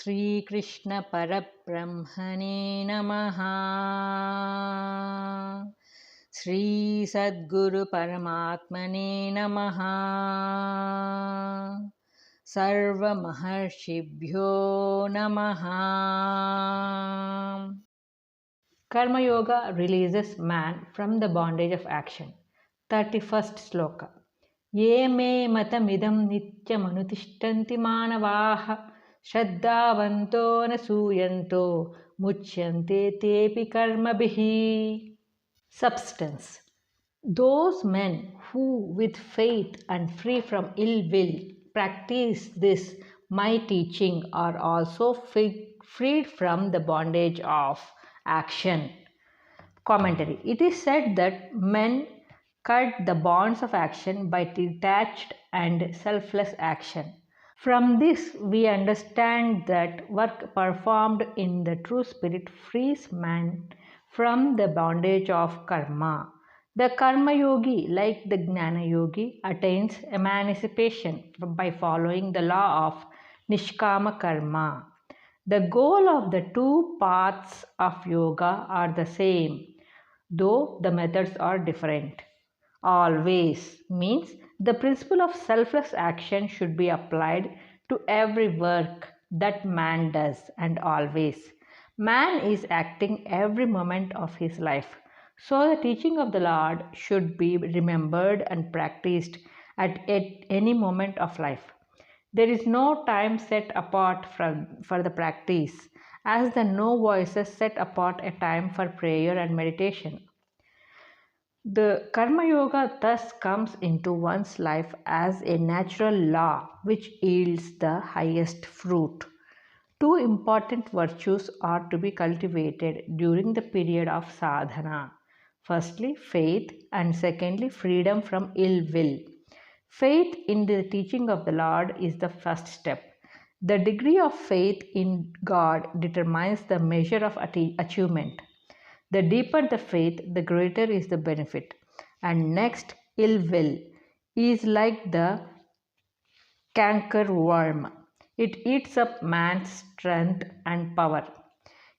Sri Krishna Parabrahmane Namaha. Sri Sadguru Paramatmane Namaha. Sarva Maharshibhyo Namaha. Karmayoga releases man from the bondage of action. 31st sloka. Ye me matamidam nityamanutishthanti manavaha shraddhavanto nasuyanto muchyante tepi karmabhihi. Substance. Those men who with faith and free from ill will practice this my teaching are also freed from the bondage of action. Commentary. It is said that men cut the bonds of action by detached and selfless action. From this, we understand that work performed in the true spirit frees man from the bondage of karma. The Karma Yogi, like the Gnana Yogi, attains emancipation by following the law of Nishkama Karma. The goal of the two paths of yoga are the same, though the methods are different. Always means the principle of selfless action should be applied to every work that man does, and always. Man is acting every moment of his life. So the teaching of the Lord should be remembered and practiced at any moment of life. There is no time set apart for the practice, as the no voices set apart a time for prayer and meditation. The Karma Yoga thus comes into one's life as a natural law which yields the highest fruit. Two important virtues are to be cultivated during the period of sadhana. Firstly, faith, and secondly, freedom from ill will. Faith in the teaching of the Lord is the first step. The degree of faith in God determines the measure of achievement. The deeper the faith, the greater is the benefit. And next, ill will is like the canker worm. It eats up man's strength and power.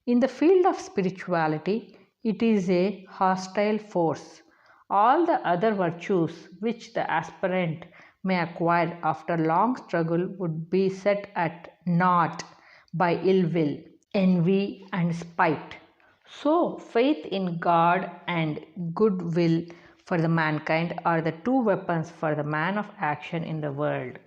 In the field of spirituality, it is a hostile force. All the other virtues which the aspirant may acquire after long struggle would be set at naught by ill will, envy, and spite. So, faith in God and goodwill for the mankind are the two weapons for the man of action in the world.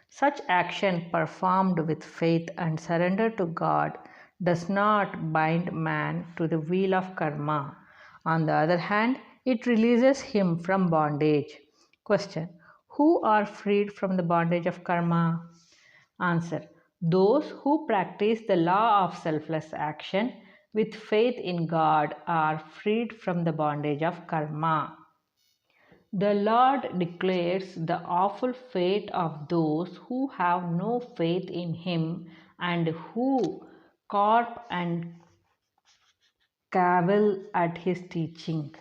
Such action performed with faith and surrender to God does not bind man to the wheel of karma. On the other hand, it releases him from bondage. Question. Who are freed from the bondage of karma? Answer. Those who practice the law of selfless action with faith in God are freed from the bondage of karma. The Lord declares the awful fate of those who have no faith in Him and who carp and cavil at His teaching.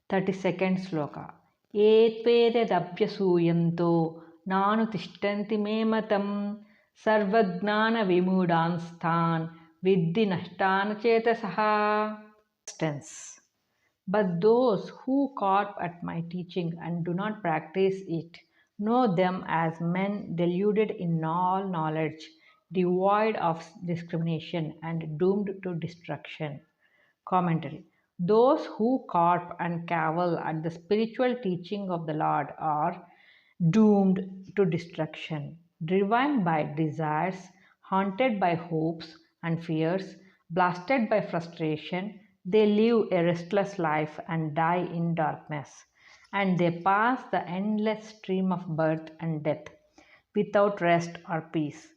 32nd sloka. Etvedadabhyasuyanto nanu tishtanti me matam sarvagnana vimudanstan vidhi nashtana chetasaha. Substance. But those who carp at my teaching and do not practice it know them as men deluded in all knowledge, devoid of discrimination, and doomed to destruction. Commentary. Those who carp and cavil at the spiritual teaching of the Lord are doomed to destruction, driven by desires, haunted by hopes and fears, blasted by frustration. They live a restless life and die in darkness, and they pass the endless stream of birth and death without rest or peace.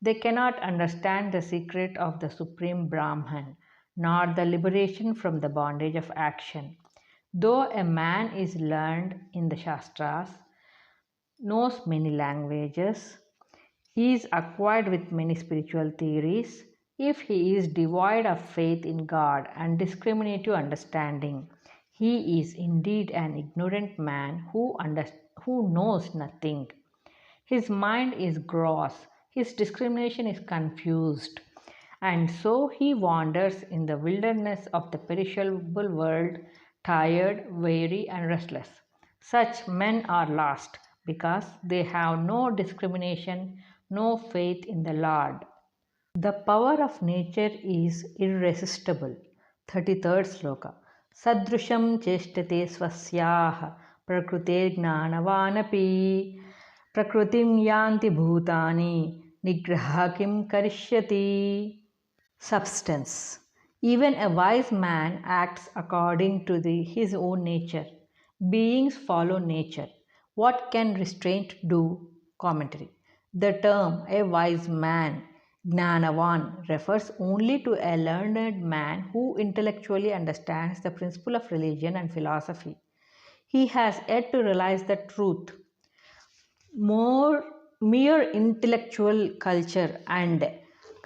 They cannot understand the secret of the Supreme Brahman, nor the liberation from the bondage of action. Though a man is learned in the Shastras, knows many languages, is acquired with many spiritual theories, if he is devoid of faith in God and discriminative understanding, he is indeed an ignorant man who knows nothing. His mind is gross, his discrimination is confused, and so he wanders in the wilderness of the perishable world, tired, weary, and restless. Such men are lost because they have no discrimination, no faith in the Lord. The power of nature is irresistible. 33rd sloka. Sadrusham cheshtate swasyaha prakrute gnanavanapi prakrutim yanti bhutani nigraha kim karishyati. Substance. Even a wise man acts according to his own nature. Beings follow nature. What can restraint do? Commentary. The term a wise man, Gnanavan, refers only to a learned man who intellectually understands the principle of religion and philosophy. He has yet to realize the truth. More mere intellectual culture and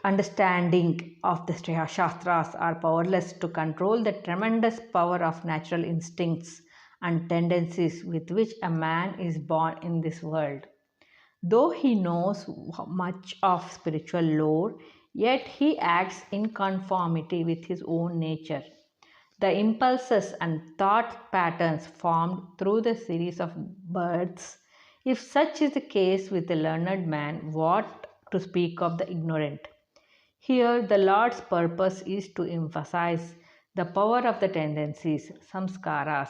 understanding of the Shastras are powerless to control the tremendous power of natural instincts and tendencies with which a man is born in this world. Though he knows much of spiritual lore, yet he acts in conformity with his own nature. The impulses and thought patterns formed through the series of births. If such is the case with the learned man, what to speak of the ignorant? Here, the Lord's purpose is to emphasize the power of the tendencies, samskaras,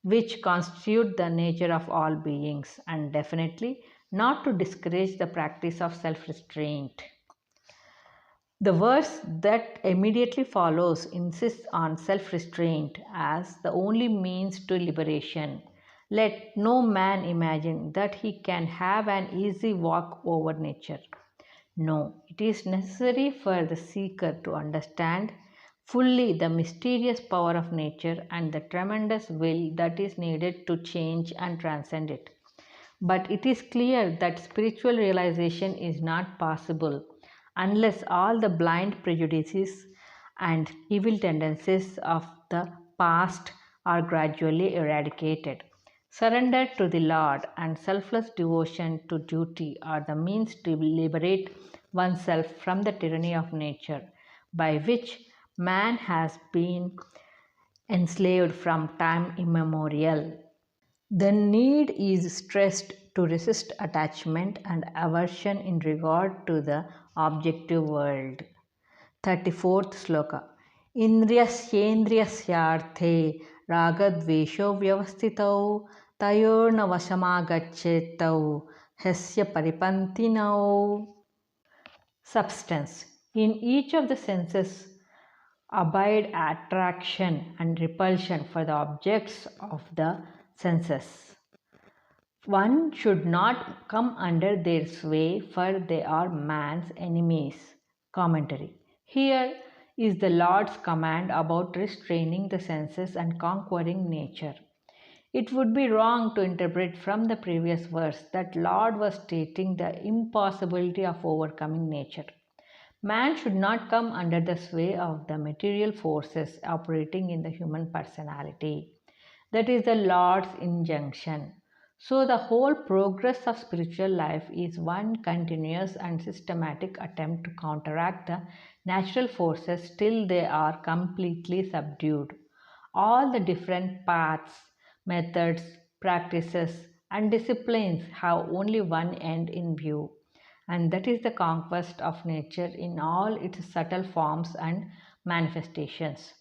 which constitute the nature of all beings, and definitely not to discourage the practice of self restraint. The verse that immediately follows insists on self restraint as the only means to liberation. Let no man imagine that he can have an easy walk over nature. No, it is necessary for the seeker to understand fully the mysterious power of nature and the tremendous will that is needed to change and transcend it. But it is clear that spiritual realization is not possible unless all the blind prejudices and evil tendencies of the past are gradually eradicated. Surrender to the Lord and selfless devotion to duty are the means to liberate oneself from the tyranny of nature, by which man has been enslaved from time immemorial. The need is stressed to resist attachment and aversion in regard to the objective world. 34th sloka. Indriyasyendriyasyarthe ragadvesho vyavastitau tayorna vasamagachetau hasya paripantinau. Substance. In each of the senses abide attraction and repulsion for the objects of the senses. One should not come under their sway, for they are man's enemies. Commentary. Here is the Lord's command about restraining the senses and conquering nature. It would be wrong to interpret from the previous verse that Lord was stating the impossibility of overcoming nature. Man should not come under the sway of the material forces operating in the human personality. That is the Lord's injunction. So, the whole progress of spiritual life is one continuous and systematic attempt to counteract the natural forces till they are completely subdued. All the different paths, methods, practices, and disciplines have only one end in view, and that is the conquest of nature in all its subtle forms and manifestations.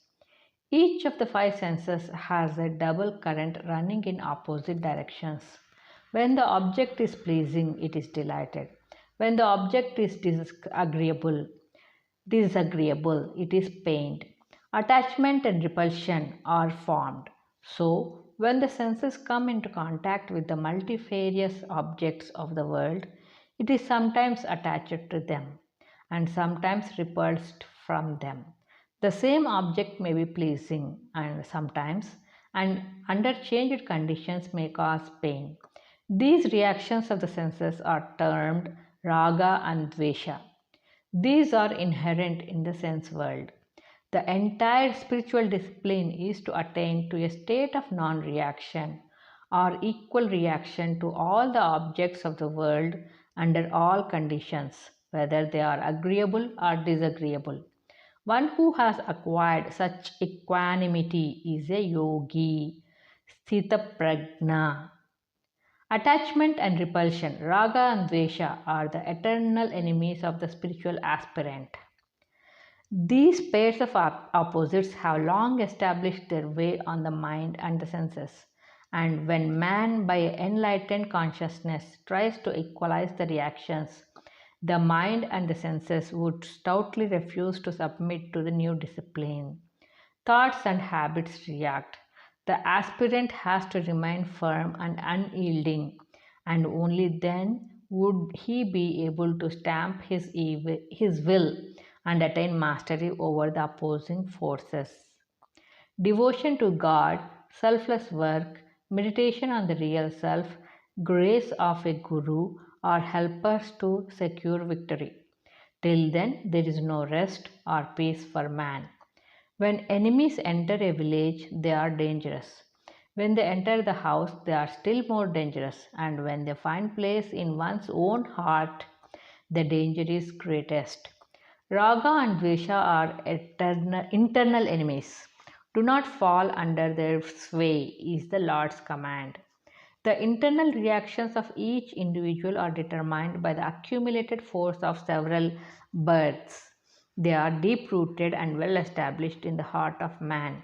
Each of the five senses has a double current running in opposite directions. When the object is pleasing, it is delighted. When the object is disagreeable, it is pained. Attachment and repulsion are formed. So, when the senses come into contact with the multifarious objects of the world, it is sometimes attached to them and sometimes repulsed from them. The same object may be pleasing and sometimes, and under changed conditions may cause pain. These reactions of the senses are termed raga and dvesha. These are inherent in the sense world. The entire spiritual discipline is to attain to a state of non-reaction or equal reaction to all the objects of the world under all conditions, whether they are agreeable or disagreeable. One who has acquired such equanimity is a yogi, sthita prajna. Attachment and repulsion, raga and dvesha, are the eternal enemies of the spiritual aspirant. These pairs of opposites have long established their way on the mind and the senses, and when man, by enlightened consciousness, tries to equalize the reactions, the mind and the senses would stoutly refuse to submit to the new discipline. Thoughts and habits react. The aspirant has to remain firm and unyielding, and only then would he be able to stamp his will and attain mastery over the opposing forces. Devotion to God, selfless work, meditation on the real self, grace of a guru are helpers to secure victory. Till then, there is no rest or peace for man. When enemies enter a village, they are dangerous. When they enter the house, they are still more dangerous. And when they find place in one's own heart, the danger is greatest. Raga and Dvesha are internal enemies. Do not fall under their sway, is the Lord's command. The internal reactions of each individual are determined by the accumulated force of several births. They are deep rooted and well established in the heart of man.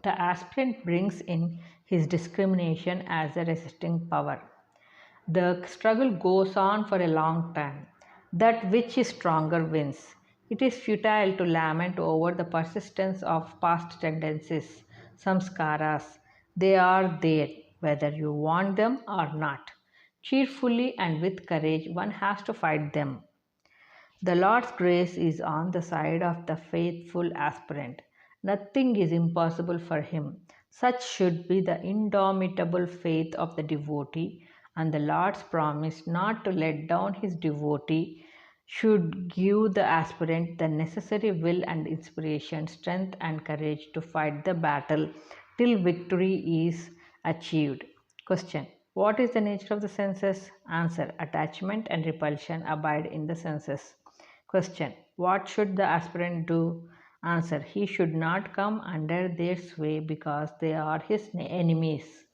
The aspirant brings in his discrimination as a resisting power. The struggle goes on for a long time. That which is stronger wins. It is futile to lament over the persistence of past tendencies, samskaras. They are there, whether you want them or not. Cheerfully and with courage, one has to fight them. The Lord's grace is on the side of the faithful aspirant. Nothing is impossible for him. Such should be the indomitable faith of the devotee, and the Lord's promise not to let down his devotee should give the aspirant the necessary will and inspiration, strength and courage to fight the battle till victory is achieved. Question: what is the nature of the senses? Answer: attachment and repulsion abide in the senses. Question: what should the aspirant do? Answer: he should not come under their sway because they are his enemies.